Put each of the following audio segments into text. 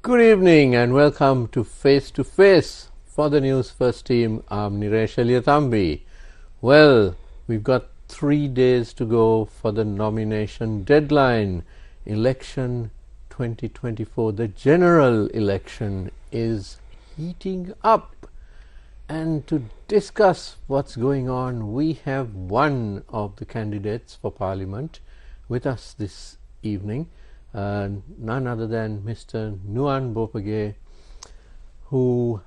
Good evening and welcome to Face for the Newsfirst team. I'm Niresh Eliathambi. Well, we've got 3 days to go for the nomination deadline. Election 2024, the general election is heating up. And to discuss what's going on, we have one of the candidates for Parliament with us this evening. None other than Mr. Nuwan Bopage, who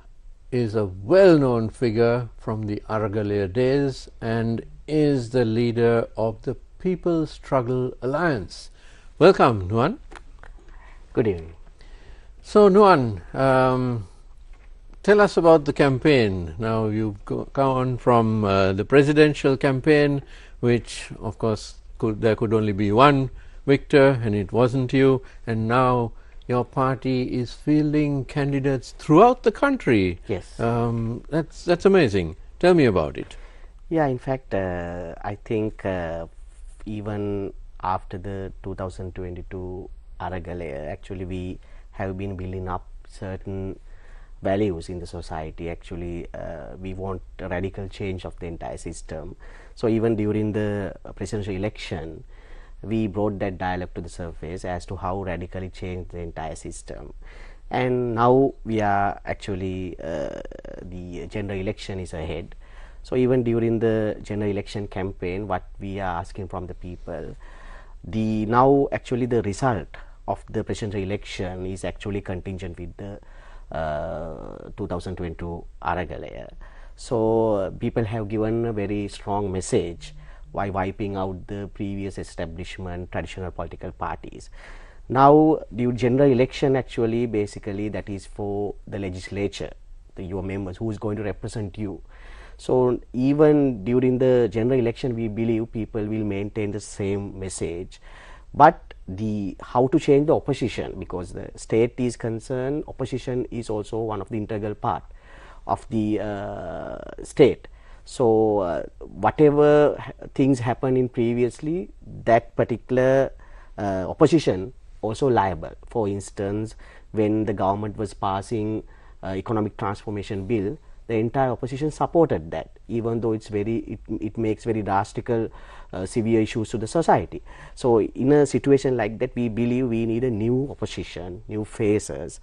is a well-known figure from the Aragalaya days and is the leader of the People's Struggle Alliance. Welcome, Nuwan. Good evening. So, Nuwan, tell us about the campaign. Now, you've gone from the presidential campaign, which, of course, there could only be one victor, and it wasn't you, and now your party is fielding candidates throughout the country. Yes. That's amazing. Tell me about it. Yeah, in fact, I think even after the 2022 Aragalaya, actually we have been building up certain values in the society. Actually, we want a radical change of the entire system. So even during the presidential election, we brought that dialogue to the surface as to how radically change the entire system. And now we are actually, the general election is ahead. So even during the general election campaign, what we are asking from the people, now actually the result of the presidential election is actually contingent with the 2022 Aragalaya. So people have given a very strong message by wiping out the previous establishment, traditional political parties. Now, the general election actually basically that is for the legislature, your members, who is going to represent you. So even during the general election, we believe people will maintain the same message. But how to change the opposition, because the state is concerned, opposition is also one of the integral part of the state. So whatever things happened in previously, that particular opposition also liable. For instance, when the government was passing economic transformation bill, the entire opposition supported that, even though it makes very drastical severe issues to the society. So in a situation like that, we believe we need a new opposition, new faces,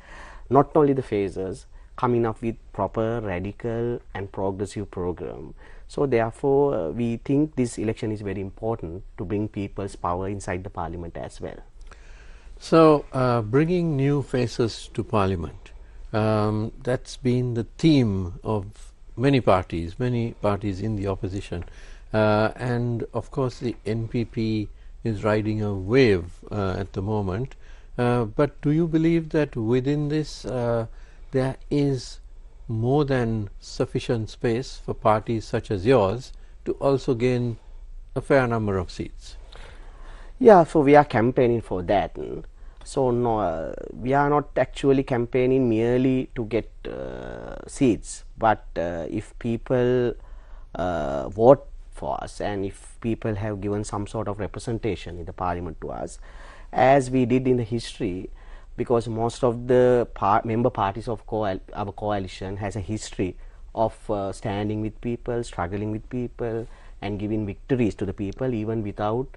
not only the faces, coming up with proper, radical and progressive program. So therefore, we think this election is very important to bring people's power inside the parliament as well. So bringing new faces to parliament, that's been the theme of many parties in the opposition, and of course the NPP is riding a wave at the moment, but do you believe that within this there is more than sufficient space for parties such as yours to also gain a fair number of seats? Yeah, so we are campaigning for that. So no, we are not actually campaigning merely to get seats, but if people vote for us, and if people have given some sort of representation in the parliament to us, as we did in the history, because most of the member parties of our coalition has a history of standing with people, struggling with people and giving victories to the people even without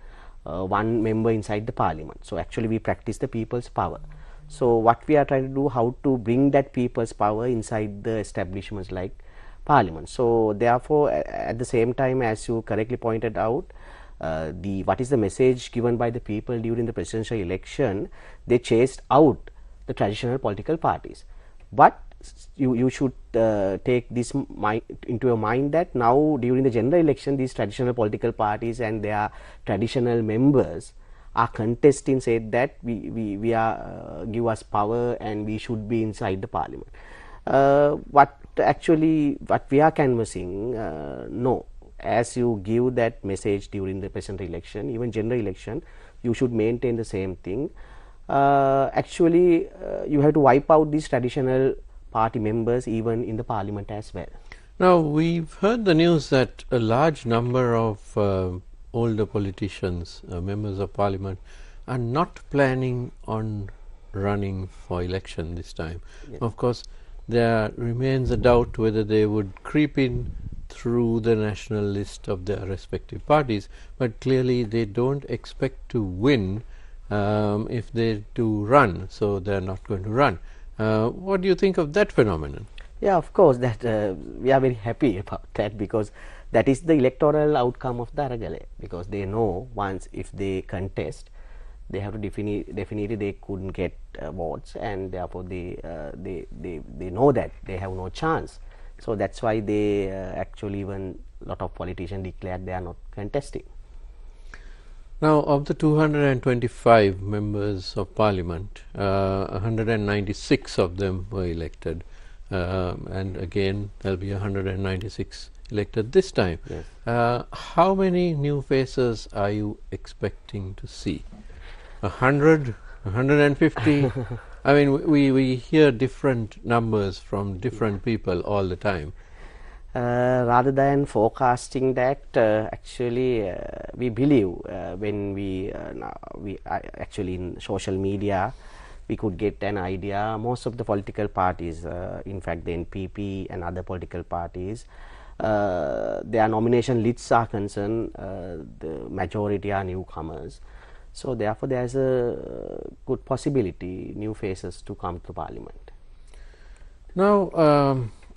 one member inside the parliament. So actually we practice the people's power. So what we are trying to do, how to bring that people's power inside the establishments like parliament. So therefore, at the same time, as you correctly pointed out, what is the message given by the people during the presidential election? They chased out the traditional political parties, but you should take this into your mind that now during the general election, these traditional political parties and their traditional members are contesting, said that we are give us power and we should be inside the parliament. What we are canvassing, no. As you give that message during the presidential election, even general election, you should maintain the same thing. Actually, you have to wipe out these traditional party members even in the parliament as well. Now, we've heard the news that a large number of older politicians, members of parliament, are not planning on running for election this time. Yeah. Of course, there remains a doubt whether they would creep in through the national list of their respective parties, but clearly they don't expect to win if they do run, so they're not going to run. What do you think of that phenomenon? Yeah, of course, that we are very happy about that, because that is the electoral outcome of the Aragalaya, because they know once if they contest, they have to definitely they couldn't get votes, and therefore they know that they have no chance. So that's why they actually, even lot of politicians declared they are not contesting. Now, of the 225 members of parliament, 196 of them were elected, and again there'll be 196 elected this time. Yes. How many new faces are you expecting to see? 100, 150? I mean, we hear different numbers from different people all the time. Rather than forecasting that, actually we believe when we actually in social media we could get an idea. Most of the political parties, in fact the NPP and other political parties, their nomination lists are concerned, the majority are newcomers. So therefore there is a good possibility new faces to come to parliament. Now,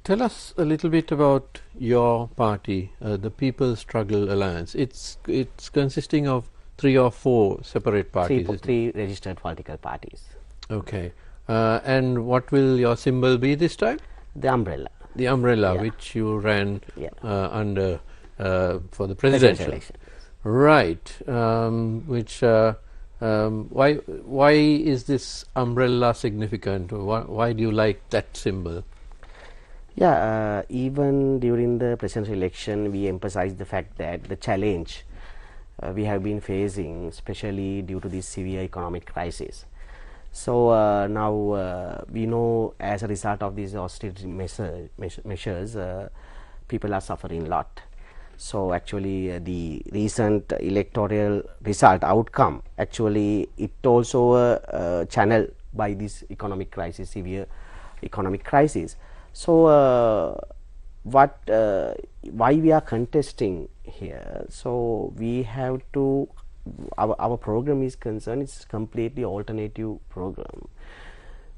tell us a little bit about your party, the People's Struggle Alliance. It's consisting of 3 or 4 separate parties. Three registered political parties. Okay. And what will your symbol be this time? The umbrella. The umbrella, Yeah. which you ran Yeah. under for the presidential election. Right. Why is this umbrella significant? Why do you like that symbol? Yeah, even during the presidential election, we emphasized the fact that the challenge we have been facing, especially due to this severe economic crisis. So now we know, as a result of these austerity measures, people are suffering a lot. So actually the recent electoral result outcome, actually it also channeled by this economic crisis, severe economic crisis. So why we are contesting here? So we have to, our program is concerned, it's completely alternative program.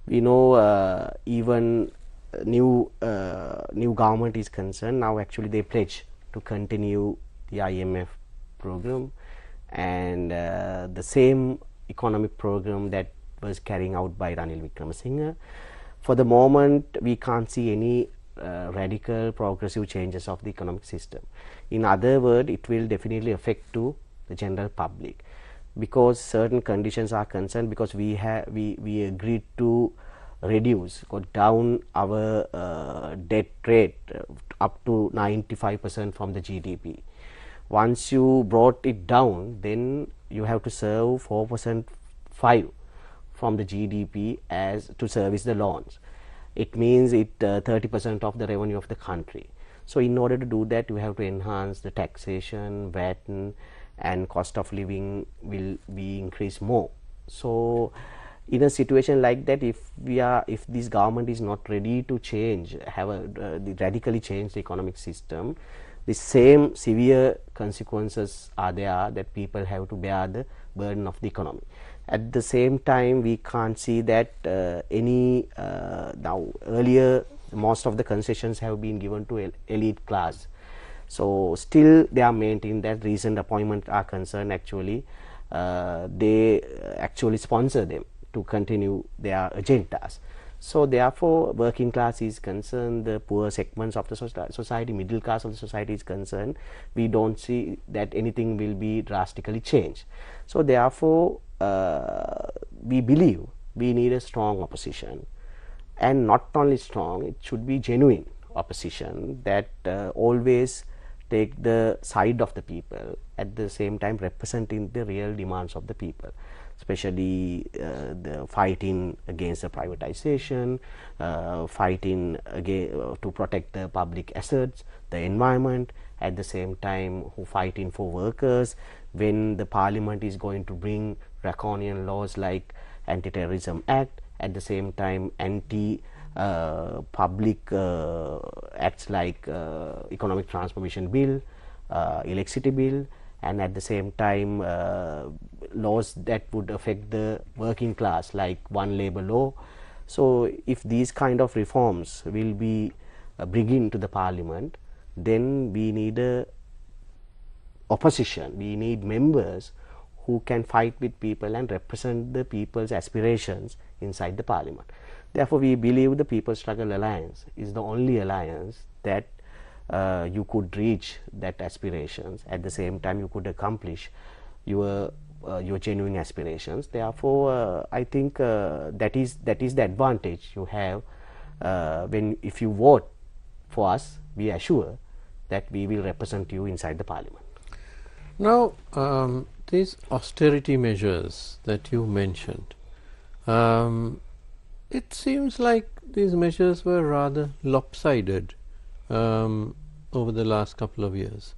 We know even new government is concerned, now actually they pledge to continue the IMF program and the same economic program that was carrying out by Ranil Wickremesinghe. For the moment, we can't see any radical progressive changes of the economic system. In other words, it will definitely affect to the general public, because certain conditions are concerned, because we agreed to reduce, go down our debt rate up to 95% from the GDP. Once you brought it down, then you have to serve 4% 5 from the GDP as to service the loans. It means it 30% of the revenue of the country. So in order to do that, you have to enhance the taxation, VAT, and cost of living will be increased more. So in a situation like that, if this government is not ready to change, radically change the economic system, the same severe consequences are there, that people have to bear the burden of the economy. At the same time, we can't see that now earlier most of the concessions have been given to elite class. So still they are maintaining that. Recent appointments are concerned, actually they actually sponsor them to continue their agendas. So therefore working class is concerned, the poor segments of the society, middle class of the society is concerned, we don't see that anything will be drastically changed. So therefore we believe we need a strong opposition, and not only strong, it should be genuine opposition that always take the side of the people, at the same time representing the real demands of the people, especially the fighting against the privatization, fighting to protect the public assets, the environment, at the same time who fighting for workers when the parliament is going to bring draconian laws like Anti-Terrorism Act, at the same time anti-public acts like Economic Transformation Bill, Electricity Bill, and at the same time laws that would affect the working class like one labor law. So if these kind of reforms will be bringing to the parliament, then we need a opposition, we need members who can fight with people and represent the people's aspirations inside the parliament. Therefore, we believe the People's Struggle Alliance is the only alliance that you could reach that aspirations. At the same time, you could accomplish your genuine aspirations. Therefore, I think that is the advantage you have if you vote for us. We assure that we will represent you inside the parliament. Now, these austerity measures that you mentioned, it seems like these measures were rather lopsided over the last couple of years.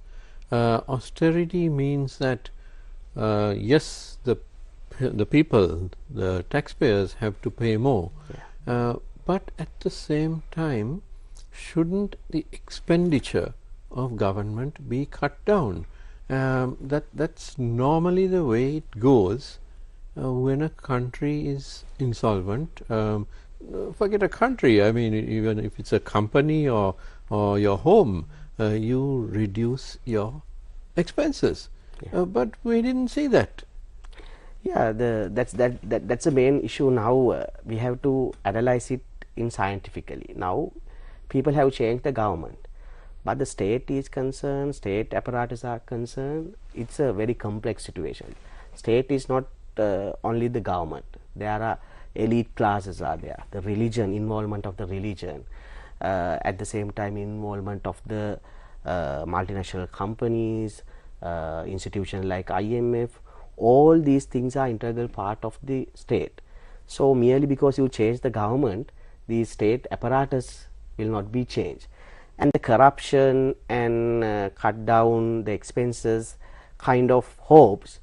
Austerity means that yes, the people, the taxpayers have to pay more, but at the same time, shouldn't the expenditure of government be cut down? That's normally the way it goes when a country is insolvent. Forget a country, I mean, even if it's a company or your home, you reduce your expenses. But we didn't see that. Yeah, that's the main issue now. We have to analyze it in scientifically. Now, people have changed the government, but the state is concerned, state apparatus are concerned. It's a very complex situation. State is not only the government. There are elite classes are there, the religion, involvement of the religion, at the same time involvement of the multinational companies, institutions like IMF. All these things are integral part of the state. So merely because you change the government, the state apparatus will not be changed. And the corruption and cut down the expenses kind of hopes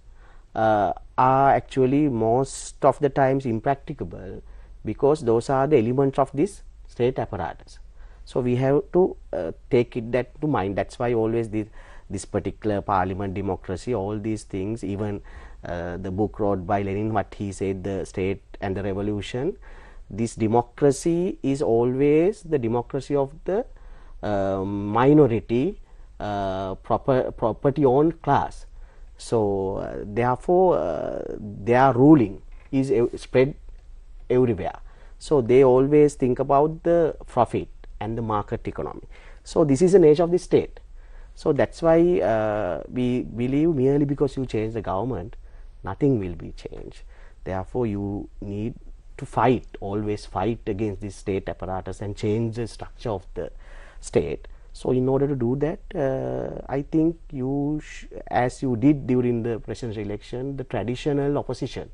are actually most of the times impracticable, because those are the elements of this state apparatus. So we have to take that to mind. That's why always this particular parliament democracy, all these things, even the book wrote by Lenin, what he said, the state and the revolution, this democracy is always the democracy of the minority property owned class. So therefore their ruling is spread everywhere. So they always think about the profit and the market economy. So this is the nature of the state. So that's why we believe merely because you change the government, nothing will be changed. Therefore you need to fight, always fight against this state apparatus and change the structure of the state. So in order to do that, I think as you did during the presidential election, the traditional opposition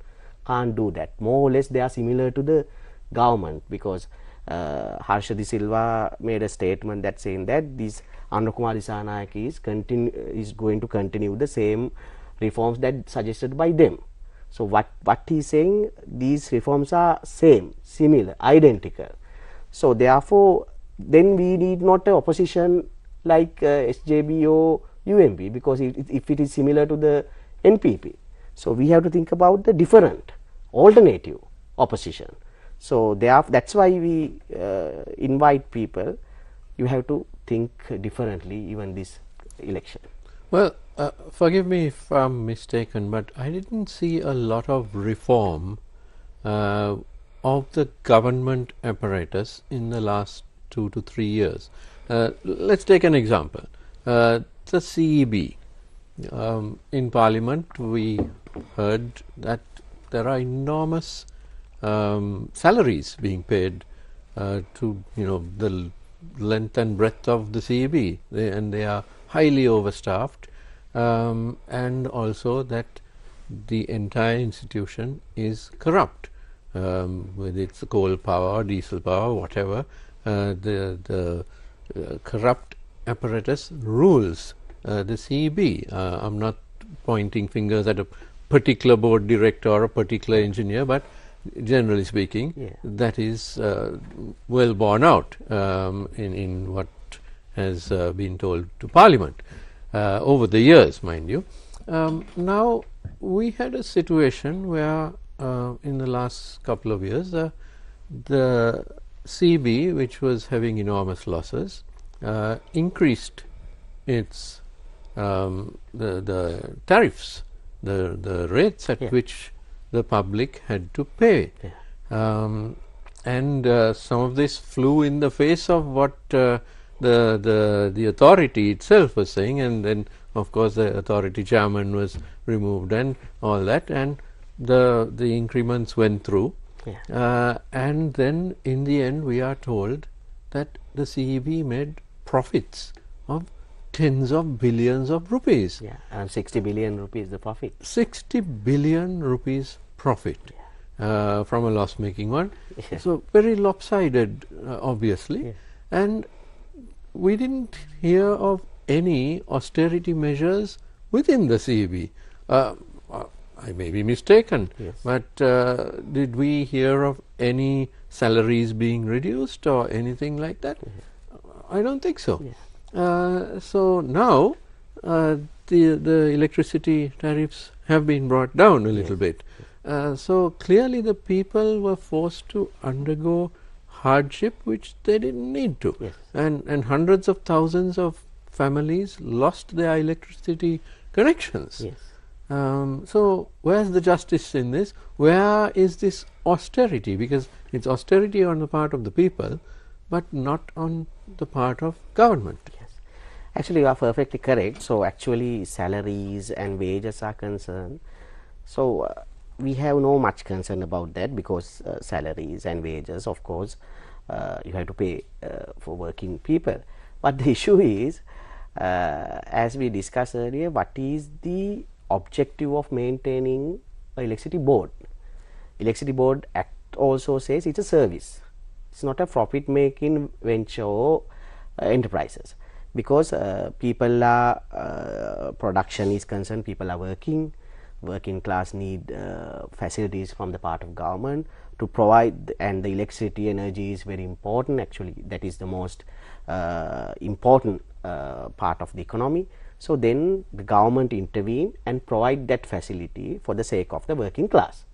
can't do that. More or less they are similar to the government, because Harsha De Silva made a statement that saying that this Anukumar Disanayake is going to continue the same reforms that suggested by them. So what he's saying, these reforms are same, similar, identical. So therefore then we need not an opposition like SJB or UMP, because if it is similar to the NPP, so we have to think about the different alternative opposition. So that's why we invite people, you have to think differently even this election. Well, forgive me if I'm mistaken, but I didn't see a lot of reform of the government apparatus in the last 2 to 3 years. Let's take an example. The CEB. In Parliament, we heard that there are enormous salaries being paid to the length and breadth of the CEB, and they are highly overstaffed, and also that the entire institution is corrupt, whether it's coal power, diesel power, whatever. The corrupt apparatus rules the CEB. I'm not pointing fingers at a particular board director or a particular engineer, but generally speaking, Yeah. that is well borne out in what has been told to Parliament over the years, mind you. Now, we had a situation where in the last couple of years, the CB, which was having enormous losses, increased its the tariffs, the rates at which the public had to pay. And some of this flew in the face of what the authority itself was saying, and then of course the authority chairman was removed and all that, and the increments went through. And then in the end we are told that the CEB made profits of tens of billions of rupees. Yeah, and 60 billion rupees the profit. 60 billion rupees profit from a loss making one. So very lopsided, obviously. And we didn't hear of any austerity measures within the CEB. I may be mistaken, but did we hear of any salaries being reduced or anything like that? I don't think so. So now the electricity tariffs have been brought down a little bit. So clearly the people were forced to undergo hardship which they didn't need to. And hundreds of thousands of families lost their electricity connections. So where's the justice in this? Where is this austerity? Because it's austerity on the part of the people, but not on the part of government. Actually, you are perfectly correct. So actually salaries and wages are concerned. So we have no much concern about that, because salaries and wages, of course, you have to pay for working people. But the issue is, as we discussed earlier, what is the objective of maintaining an electricity board? Electricity Board Act also says it's a service. It's not a profit making venture or enterprises, because people are production is concerned, people are working class need facilities from the part of government to provide, and the electricity energy is very important. Actually, that is the most important part of the economy. So then the government intervene and provide that facility for the sake of the working class.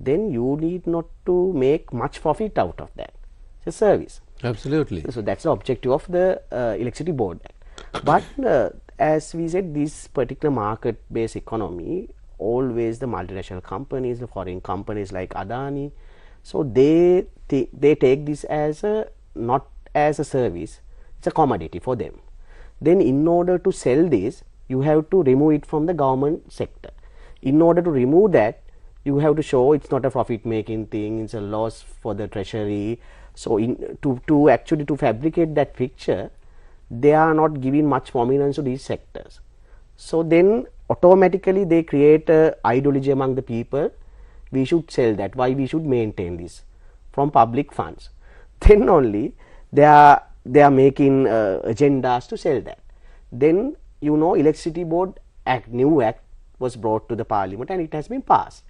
Then you need not to make much profit out of that. It's a service. Absolutely. So that's the objective of the Electricity Board Act. But as we said, this particular market-based economy, always the multinational companies, the foreign companies like Adani, so they take this as not as a service, it's a commodity for them. Then in order to sell this, you have to remove it from the government sector. In order to remove that, you have to show it's not a profit making thing, it's a loss for the treasury. So to actually fabricate that picture, they are not giving much prominence to these sectors. So then automatically they create a ideology among the people, we should sell that, why we should maintain this from public funds. Then only they are making agendas to sell that. Then Electricity Board Act, new act was brought to the Parliament and it has been passed.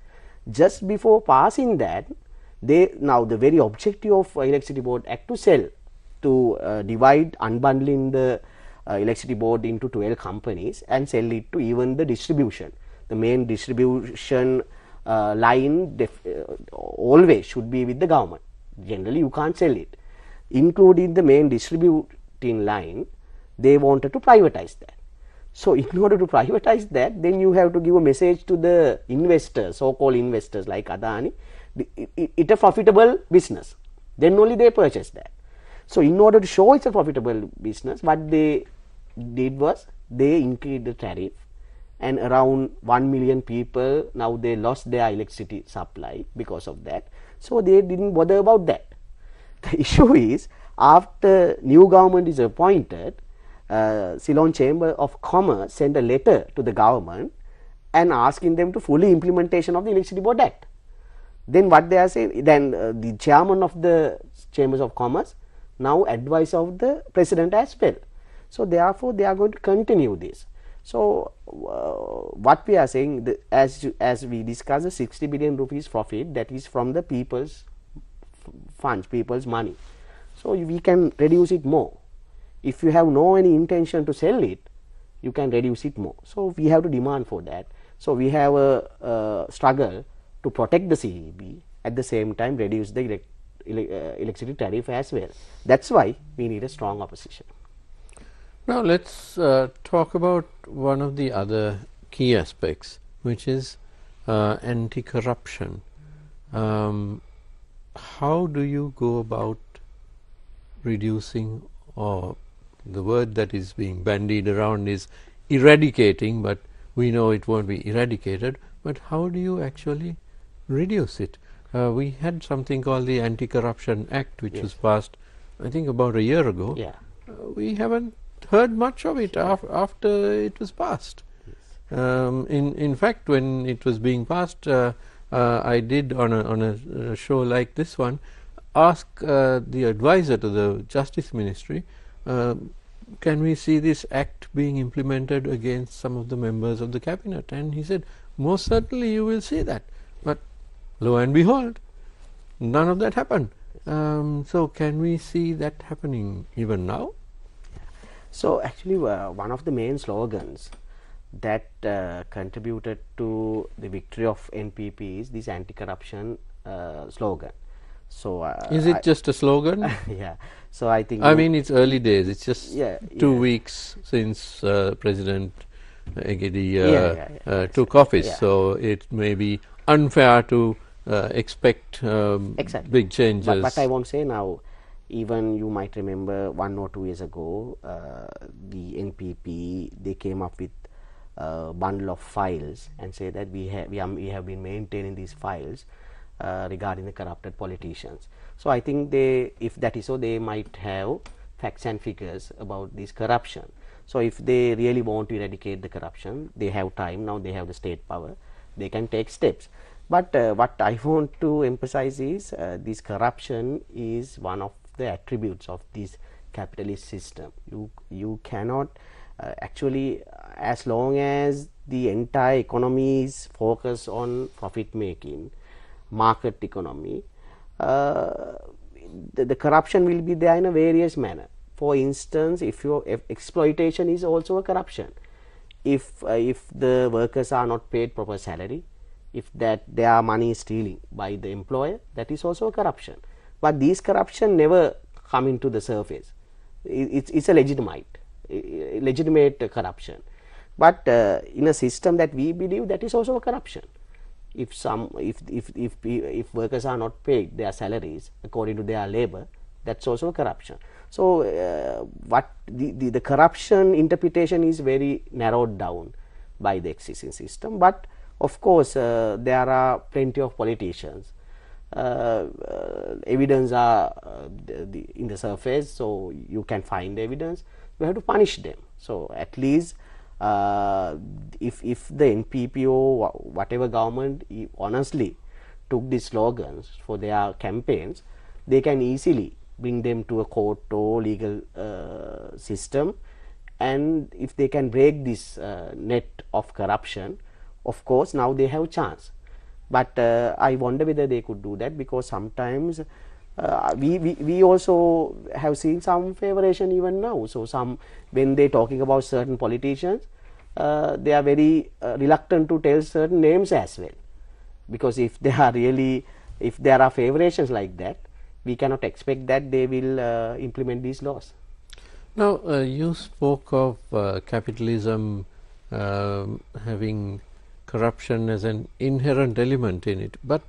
Just before passing that, now the very objective of Electricity Board Act to sell, to divide, unbundling the electricity board into 12 companies and sell it to even the distribution. The main distribution line always should be with the government. Generally you can't sell it. Including the main distributing line, they wanted to privatize that. So in order to privatize that, then you have to give a message to the investors, so-called investors like Adani, it's a profitable business. Then only they purchase that. So in order to show it's a profitable business, what they did was they increased the tariff, and around 1 million people now they lost their electricity supply because of that. So they didn't bother about that. The issue is, after new government is appointed, Ceylon Chamber of Commerce sent a letter to the government and asking them to fully implementation of the Electricity Board Act. Then what they are saying, then the chairman of the Chambers of Commerce now advice of the president as well. So therefore they are going to continue this. So what we are saying, as we discussed, the 60 billion rupees profit, that is from the people's funds, people's money. So we can reduce it more. If you have no any intention to sell it, you can reduce it more. So we have to demand for that. So we have a struggle to protect the CEB, at the same time reduce the electricity tariff as well. That's why we need a strong opposition. Now let's talk about one of the other key aspects, which is anti-corruption. How do you go about reducing, or the word that is being bandied around is eradicating, but we know it won't be eradicated, but how do you actually reduce it? We had something called the Anti-Corruption Act, which was passed, I think, about a year ago. We haven't heard much of it after it was passed. In fact, when it was being passed, I did on a show like this one ask the advisor to the Justice Ministry, can we see this act being implemented against some of the members of the cabinet? And he said, most certainly you will see that. But lo and behold, none of that happened. So can we see that happening even now? So actually one of the main slogans that contributed to the victory of NPP is this anti-corruption slogan. So is it just a slogan? Yeah. So I think, I mean, it's early days. It's just 2 weeks since President Egedi took office. So it may be unfair to expect big changes. But I won't say now. Even you might remember 1 or 2 years ago, the NPP, they came up with a bundle of files and say that we have been maintaining these files regarding the corrupted politicians. So I think if that is so, they might have facts and figures about this corruption. So if they really want to eradicate the corruption, they have time now. They have the state power. They can take steps. But what I want to emphasize is this corruption is one of the attributes of this capitalist system. You cannot actually, as long as the entire economy is focused on profit making, market economy, the corruption will be there in a various manner. For instance, if exploitation is also a corruption. If the workers are not paid proper salary, if that their money is stealing by the employer, that is also a corruption. But these corruption never come into the surface. It's a legitimate corruption. But in a system that we believe, that is also a corruption. If workers are not paid their salaries according to their labor, that's also a corruption. So what the corruption interpretation is very narrowed down by the existing system. But of course there are plenty of politicians. Evidence are in the surface, so you can find evidence. We have to punish them. So at least if the NPP or whatever government honestly took these slogans for their campaigns, they can easily bring them to a court or legal system, and if they can break this net of corruption, of course now they have a chance. But I wonder whether they could do that, because sometimes we also have seen some favoration even now. So when they talking about certain politicians, they are very reluctant to tell certain names as well, because if there are favorations like that, we cannot expect that they will implement these laws. Now you spoke of capitalism having corruption as an inherent element in it, but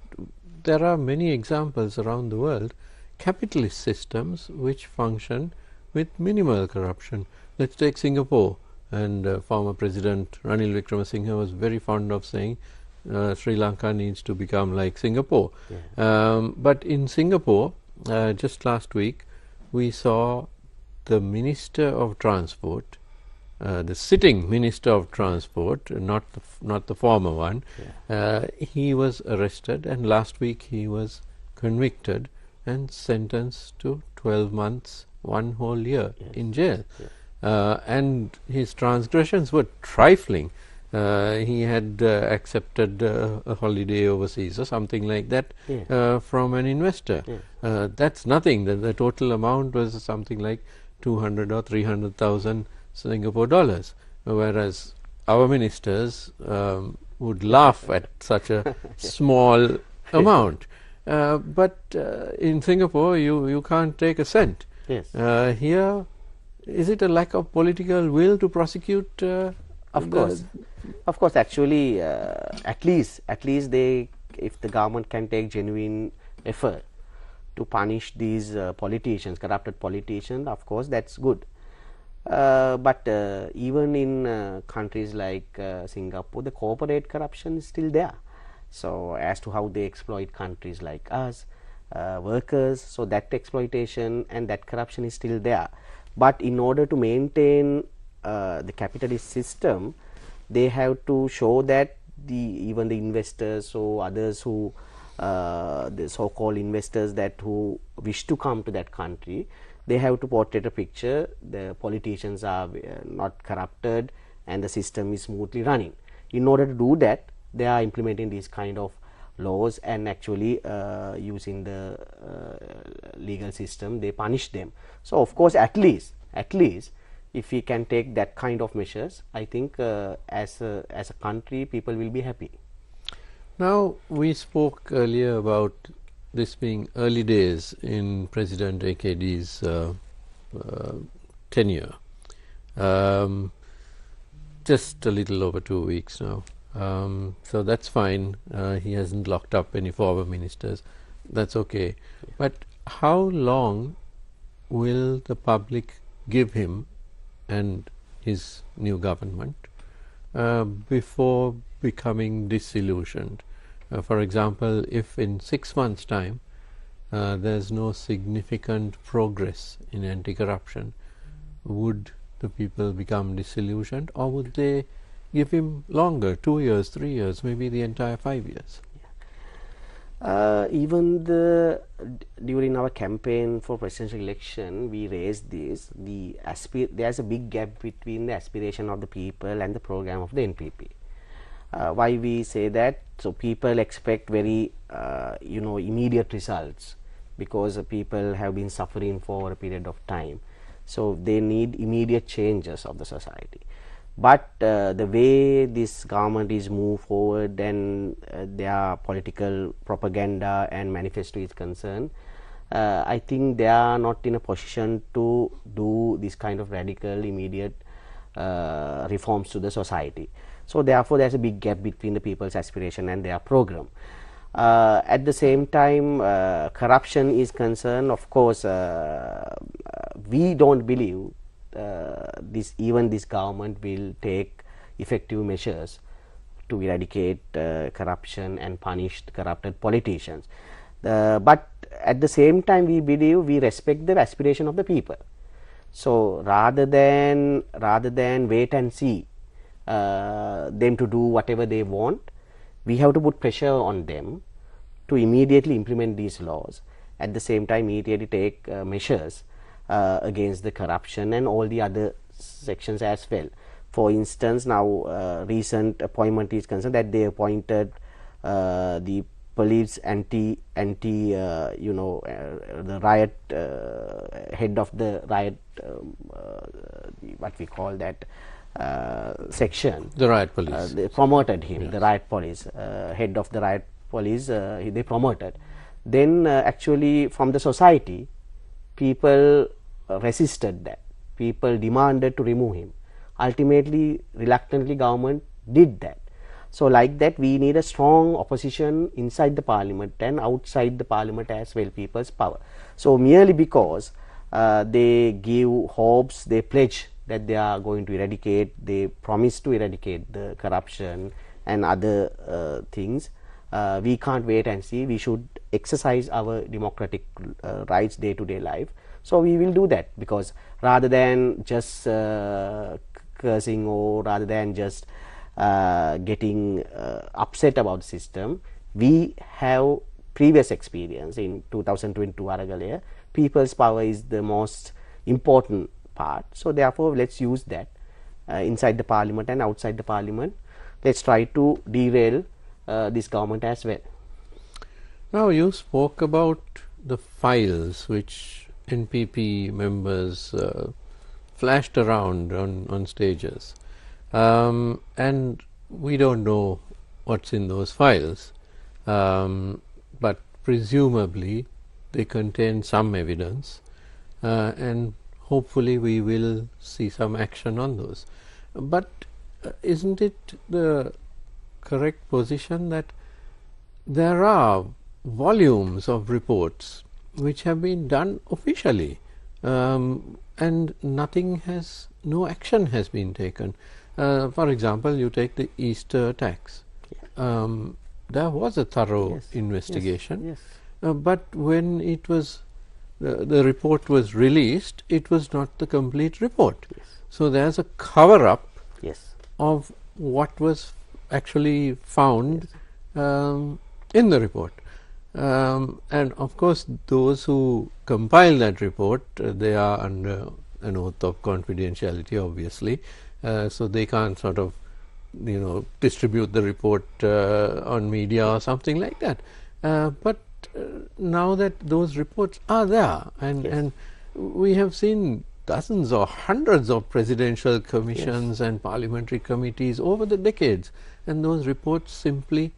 there are many examples around the world, capitalist systems which function with minimal corruption. Let's take Singapore, and former President Ranil Wickremesinghe was very fond of saying Sri Lanka needs to become like Singapore. But in Singapore, just last week, we saw the Minister of Transport, the sitting Minister of Transport, not the former one, he was arrested, and last week he was convicted and sentenced to 12 months, 1 whole year in jail. and his transgressions were trifling. He had accepted a holiday overseas or something like that from an investor. That's nothing. The total amount was something like 200 or 300,000 Singapore dollars, whereas our ministers would laugh at such a small amount. But in Singapore, you can't take a cent. Yes. Here, is it a lack of political will to prosecute? Of course. Actually, at least they, if the government can take genuine effort to punish these politicians, corrupted politicians, of course that's good. But even in countries like Singapore, the corporate corruption is still there. So as to how they exploit countries like us, workers, so that exploitation and that corruption is still there. But in order to maintain the capitalist system, they have to show that even the investors or others who the so-called investors who wish to come to that country, they have to portray a picture the politicians are not corrupted and the system is smoothly running. In order to do that, they are implementing these kind of laws and actually using the legal system, they punish them. So of course, at least if we can take that kind of measures, I think as a country, people will be happy. Now, we spoke earlier about this being early days in President AKD's tenure. Just a little over 2 weeks now. So that's fine. He hasn't locked up any former ministers. That's okay. But how long will the public give him and his new government before becoming disillusioned? For example, if in 6 months' time there's no significant progress in anti-corruption, would the people become disillusioned, or would they give him longer, 2 years, 3 years, maybe the entire 5 years? Even during our campaign for presidential election, we raised this. There's a big gap between the aspiration of the people and the program of the NPP. Why we say that? So people expect very immediate results, because people have been suffering for a period of time. So they need immediate changes of the society. But the way this government is moved forward and their political propaganda and manifesto is concerned, I think they are not in a position to do this kind of radical, immediate reforms to the society. So therefore, there's a big gap between the people's aspiration and their program. At the same time, corruption is concerned. Of course, we don't believe even this government will take effective measures to eradicate corruption and punish corrupted politicians. But at the same time, we believe we respect the aspiration of the people. So rather than wait and see them to do whatever they want, we have to put pressure on them to immediately implement these laws. At the same time, immediately take measures against the corruption and all the other sections as well. For instance, now recent appointment is concerned that they appointed the police the riot head of the riot, what we call that section. The riot police. They promoted him, yes. The riot police, head of the riot police, they promoted. Then actually from the society, people resisted that. People demanded to remove him. Ultimately, reluctantly, government did that. So like that, we need a strong opposition inside the parliament and outside the parliament as well, people's power. So merely because they give hopes, they pledge that they are going to eradicate, they promise to eradicate the corruption and other things, we can't wait and see. We should exercise our democratic rights day-to-day life. So we will do that, because rather than just cursing or rather than just getting upset about the system, we have previous experience in 2022 Aragalaya. People's power is the most important part. So therefore, let's use that inside the parliament and outside the parliament. Let's try to derail this government as well. Now, you spoke about the files which NPP members flashed around on stages, and we don't know what's in those files, but presumably they contain some evidence, and hopefully we will see some action on those. But isn't it the correct position that there are volumes of reports which have been done officially, and no action has been taken? For example, you take the Easter attacks. There was a thorough investigation, but when it was the report was released, it was not the complete report. So there's a cover-up of what was actually found in the report. And of course, those who compile that report, they are under an oath of confidentiality, obviously, so they can't sort of, distribute the report on media or something like that. But now that those reports are there, and we have seen dozens or hundreds of presidential commissions and parliamentary committees over the decades, and those reports simply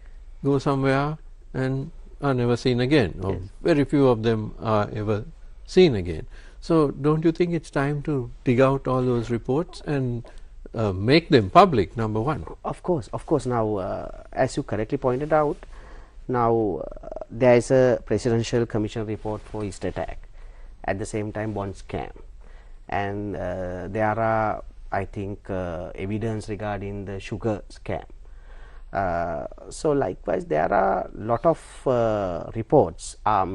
go somewhere and are never seen again, or very few of them are ever seen again. So don't you think it's time to dig out all those reports and make them public, number one? Of course. Now, as you correctly pointed out, now there is a presidential commission report for East attack, at the same time bond scam, and there are, I think, evidence regarding the sugar scam. So likewise, there are lot of reports are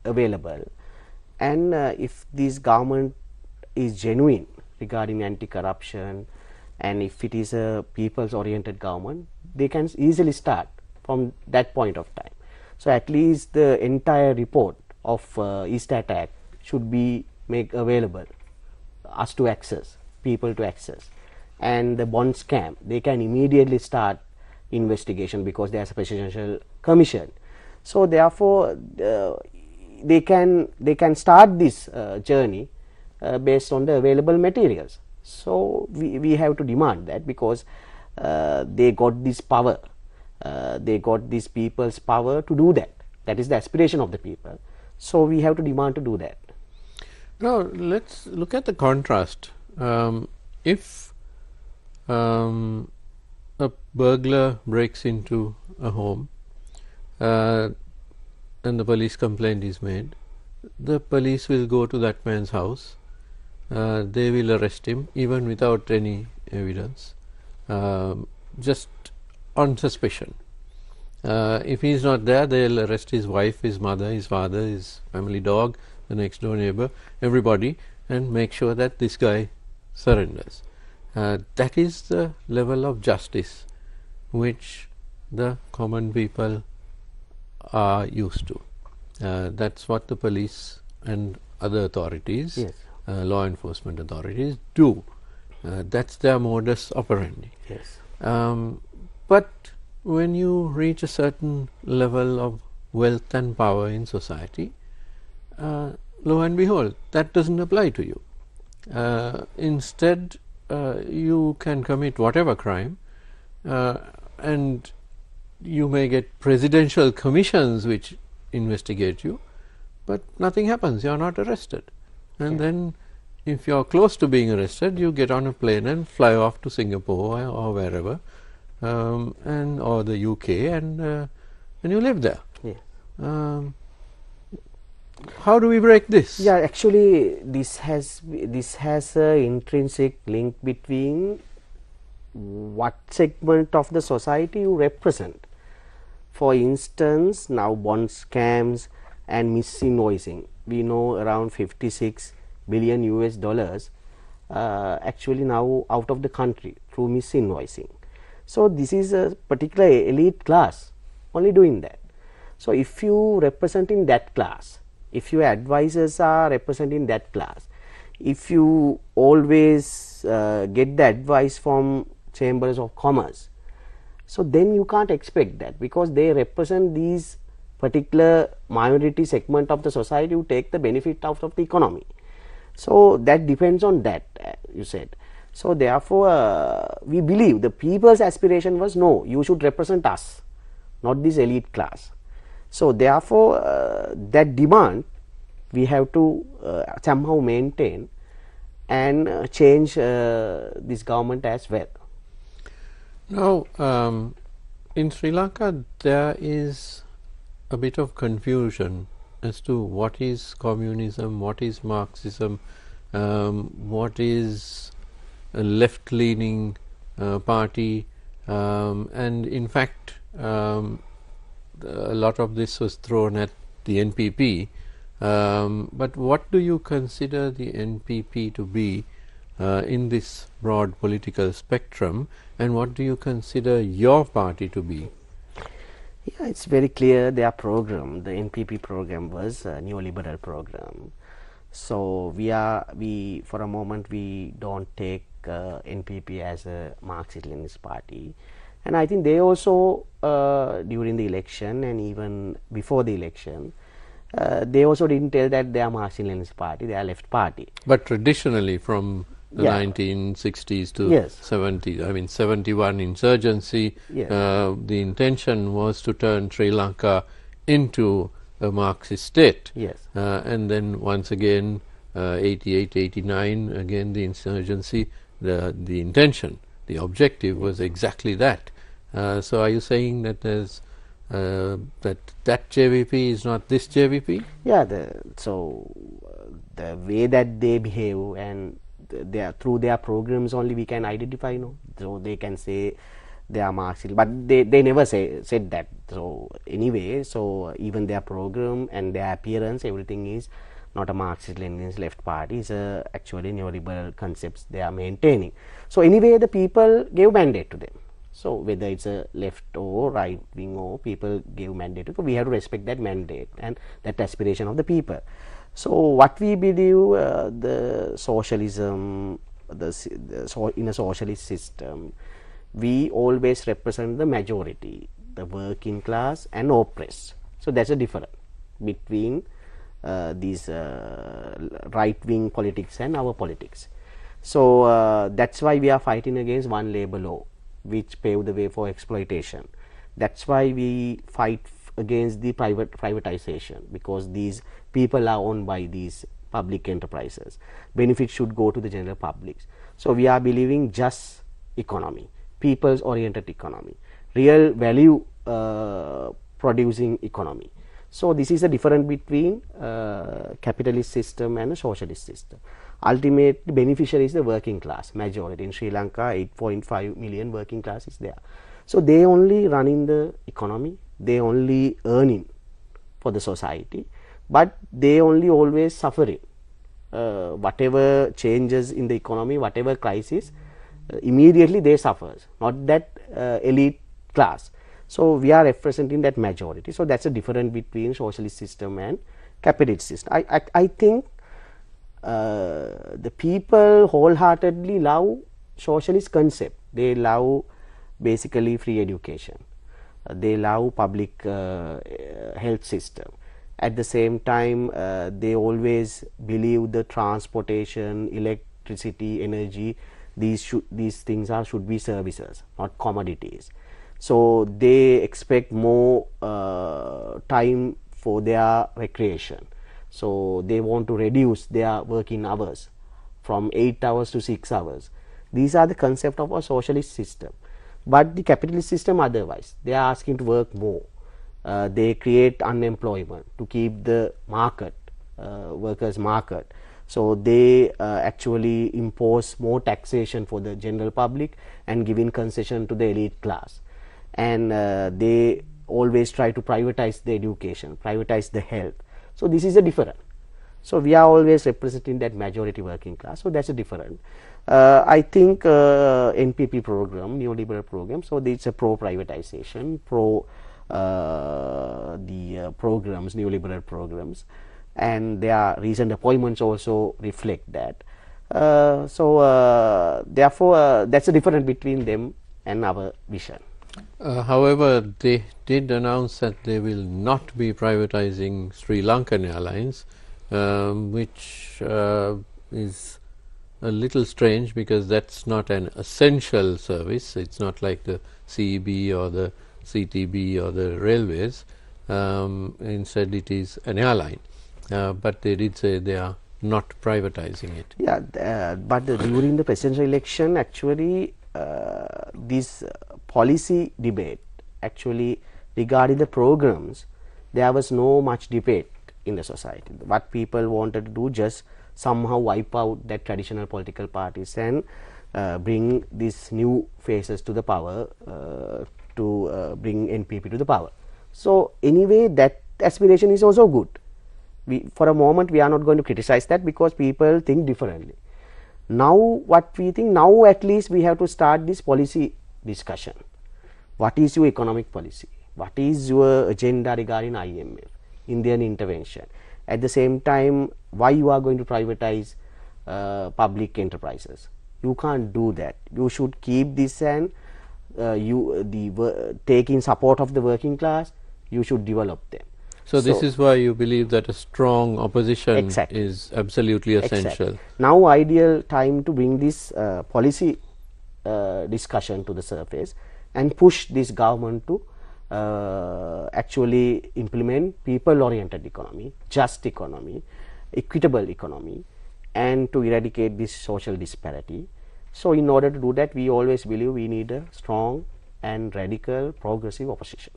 available, and if this government is genuine regarding anti-corruption, and if it is a people's oriented government, they can easily start from that point of time. So at least the entire report of East attack should be made available, us to access, people to access, and the bond scam, they can immediately start investigation because there is a presidential commission. So therefore, they can start this journey based on the available materials. So we have to demand that, because they got this power, they got these people's power to do that. That is the aspiration of the people. So we have to demand to do that. Now let's look at the contrast. If a burglar breaks into a home and the police complaint is made, the police will go to that man's house, they will arrest him even without any evidence, just on suspicion. If he is not there, they will arrest his wife, his mother, his father, his family dog, the next door neighbor, everybody, and make sure that this guy surrenders. That is the level of justice which the common people are used to. That's what the police and other authorities, law enforcement authorities, do. That's their modus operandi. But when you reach a certain level of wealth and power in society, lo and behold, that doesn't apply to you. Instead, you can commit whatever crime, and you may get presidential commissions which investigate you, but nothing happens, you are not arrested. And then if you are close to being arrested, you get on a plane and fly off to Singapore or wherever, or the UK, and you live there. How do we break this? Yeah, actually this has a intrinsic link between what segment of the society you represent. For instance, now bond scams and misinvoicing, we know around 56 billion US dollars actually now out of the country through misinvoicing. So this is a particular elite class only doing that. So if you represent in that class, if your advisors are representing that class, if you always get the advice from chambers of commerce, so then you can't expect that, because they represent these particular minority segment of the society who take the benefit out of the economy. So that depends on that, you said. So therefore, we believe the people's aspiration was, no, you should represent us, not this elite class. So therefore, that demand we have to somehow maintain and change this government as well. Now, in Sri Lanka, there is a bit of confusion as to what is communism, what is Marxism, what is a left-leaning party, and in fact, a lot of this was thrown at the NPP. But what do you consider the NPP to be in this broad political spectrum, and what do you consider your party to be? Yeah, it's very clear their program, the NPP program, was a neoliberal program. So we for a moment we don't take NPP as a Marxist-Leninist party, and I think they also during the election and even before the election, they also didn't tell that they are Marxist-Leninist party, they are left party. But traditionally, from the 1960s to 70s, I mean 71 insurgency, the intention was to turn Sri Lanka into a Marxist state. And then once again, 88, 89, again the insurgency, the intention, the objective was exactly that. So are you saying that there's that JVP is not this JVP? Yeah, so the way that they behave and through their programs only we can identify, you know. So they can say they are Marxist, but they never said that. So anyway, so even their program and their appearance, everything is not a Marxist-Leninist left party. It's actually neoliberal concepts they are maintaining. So anyway, the people gave mandate to them. So whether it's a left or right wing, or people gave mandate to, we have to respect that mandate and that aspiration of the people. So what we believe, the socialism, in a socialist system, we always represent the majority, the working class and oppressed. So that's a difference between these right-wing politics and our politics. So that's why we are fighting against one labor law, which paved the way for exploitation. That's why we fight against the privatization, because these people are owned by these public enterprises. Benefits should go to the general public. So we are believing just economy, people's oriented economy, real value producing economy. So this is the difference between capitalist system and a socialist system. Ultimate beneficiary is the working class, majority. In Sri Lanka, 8.5 million working class is there. So they only running the economy, they only earning for the society, but they only always suffering. Whatever changes in the economy, whatever crisis, immediately they suffer, not that elite class. So we are representing that majority. So that's a difference between socialist system and capitalist system. I think the people wholeheartedly love socialist concept. They love basically free education. They love public health system. At the same time, they always believe the transportation, electricity, energy, these things should be services, not commodities. So they expect more time for their recreation. So they want to reduce their working hours from 8 hours to 6 hours. These are the concept of a socialist system. But the capitalist system otherwise, they are asking to work more. They create unemployment to keep the market, workers' market. So they actually impose more taxation for the general public and giving concession to the elite class. And they always try to privatize the education, privatize the health. So this is a difference. So we are always representing that majority working class. So that's a difference. I think NPP program, neoliberal program, so it's a pro-privatization, pro the programs, neoliberal programs. and their recent appointments also reflect that. Therefore, that's the difference between them and our vision. However, they did announce that they will not be privatizing Sri Lankan Airlines, which is a little strange because that's not an essential service. It's not like the CEB or the CTB or the railways. Instead, it is an airline. But they did say they are not privatizing it. Yeah, but during the presidential election, actually, this policy debate, actually regarding the programs, there was no much debate in the society. What people wanted to do, just somehow wipe out that traditional political parties and bring these new faces to the power, to bring NPP to the power. So anyway, that aspiration is also good. For a moment, we are not going to criticize that because people think differently. Now, what we think, now at least we have to start this policy discussion. What is your economic policy? What is your agenda regarding IMF, Indian intervention? At the same time, why you are going to privatize public enterprises? You can't do that. You should keep this and take in support of the working class. You should develop them. So this is why you believe that a strong opposition exactly. is absolutely essential. Exactly. Now ideal time to bring this policy discussion to the surface and push this government to actually implement people-oriented economy, just economy, equitable economy, and to eradicate this social disparity. So in order to do that, we always believe we need a strong and radical progressive opposition.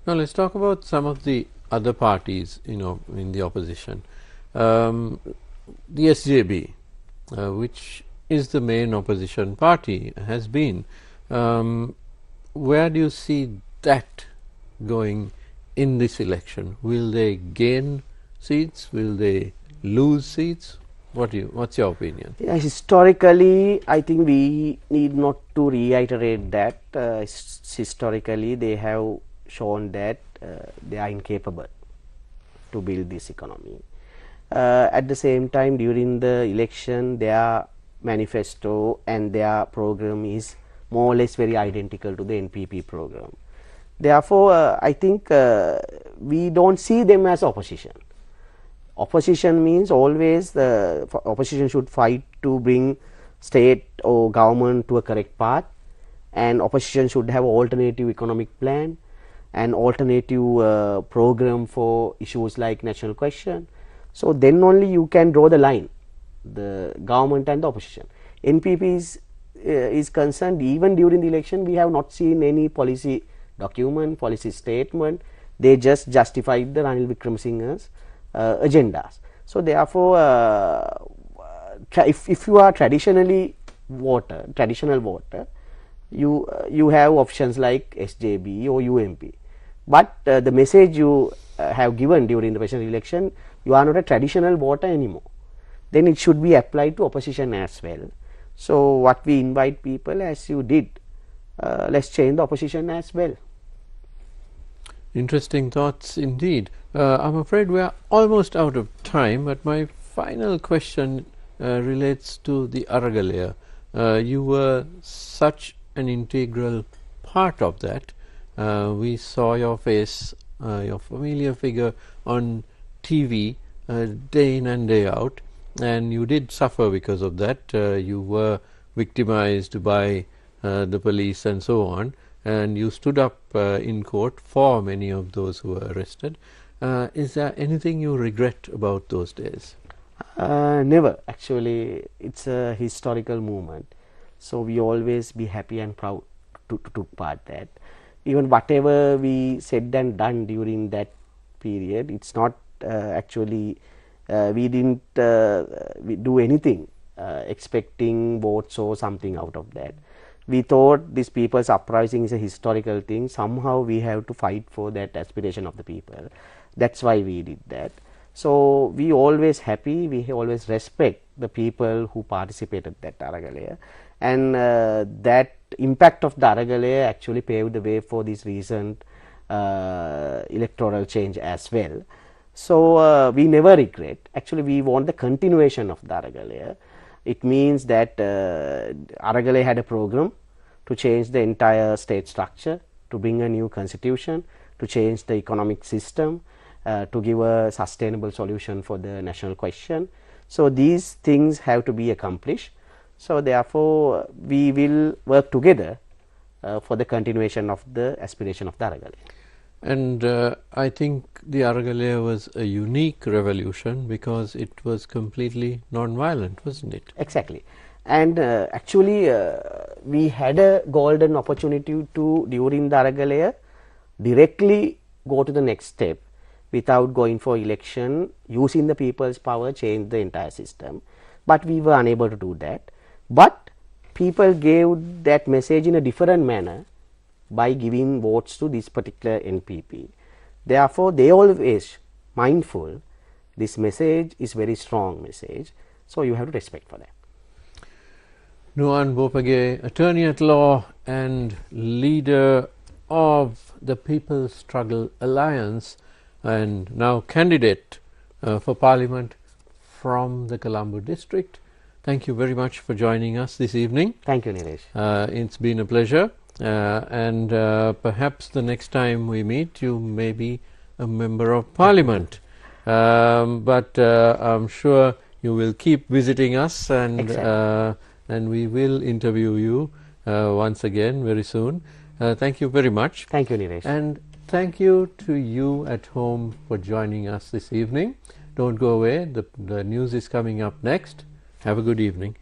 Now let's talk about some of the other parties, in the opposition. The SJB, which is the main opposition party, has been. Where do you see that going in this election? Will they gain seats? Will they lose seats? What's your opinion? Yeah, historically, I think we need not to reiterate that. Historically, they have shown that they are incapable to build this economy. At the same time, during the election, their manifesto and their program is more or less very identical to the NPP program. Therefore, I think we don't see them as opposition. Opposition means always the opposition should fight to bring state or government to a correct path, and opposition should have alternative economic plan and alternative program for issues like national question. So then only you can draw the line, the government and the opposition. NPP is concerned, even during the election, we have not seen any policy document, policy statement. They just justified the Ranil Wickremesinghe's agendas. So therefore, if you are traditional voter, you have options like SJB or UMP. But the message you have given during the presidential election, you are not a traditional voter anymore. Then it should be applied to opposition as well. So what we invite people, as you did, let's change the opposition as well. Interesting thoughts indeed. I'm afraid we are almost out of time, but my final question relates to the Aragalaya. You were such an integral part of that. We saw your face, your familiar figure on TV day in and day out, and you did suffer because of that. You were victimized by the police and so on, and you stood up in court for many of those who were arrested. Is there anything you regret about those days? Never. Actually, it's a historical movement. So we always be happy and proud to take part that. Even whatever we said and done during that period, it's not actually we didn't do anything expecting votes or something out of that. We thought this people's uprising is a historical thing. Somehow we have to fight for that aspiration of the people. That's why we did that. So we always happy, we always respect the people who participated that Aragalaya, and that impact of the Aragalaya actually paved the way for this recent electoral change as well. So we never regret. Actually, we want the continuation of the Aragalaya. It means that Aragalaya had a program to change the entire state structure, to bring a new constitution, to change the economic system, to give a sustainable solution for the national question. So these things have to be accomplished. So therefore, we will work together for the continuation of the aspiration of the Aragalaya. And I think the Aragalaya was a unique revolution because it was completely non-violent, wasn't it? Exactly. And actually, we had a golden opportunity to, during the Aragalaya, directly go to the next step without going for election, using the people's power, change the entire system. But we were unable to do that. But people gave that message in a different manner by giving votes to this particular NPP. Therefore, they always mindful this message is very strong message. So you have to respect for that. Nuwan Bopage, attorney at law and leader of the People's Struggle Alliance and now candidate for Parliament from the Colombo district. Thank you very much for joining us this evening. Thank you, Nilesh. It's been a pleasure. And perhaps the next time we meet you may be a member of Parliament. But I'm sure you will keep visiting us, and we will interview you once again very soon. Thank you very much. Thank you, Nilesh. And thank you to you at home for joining us this evening. Don't go away. The news is coming up next. Have a good evening.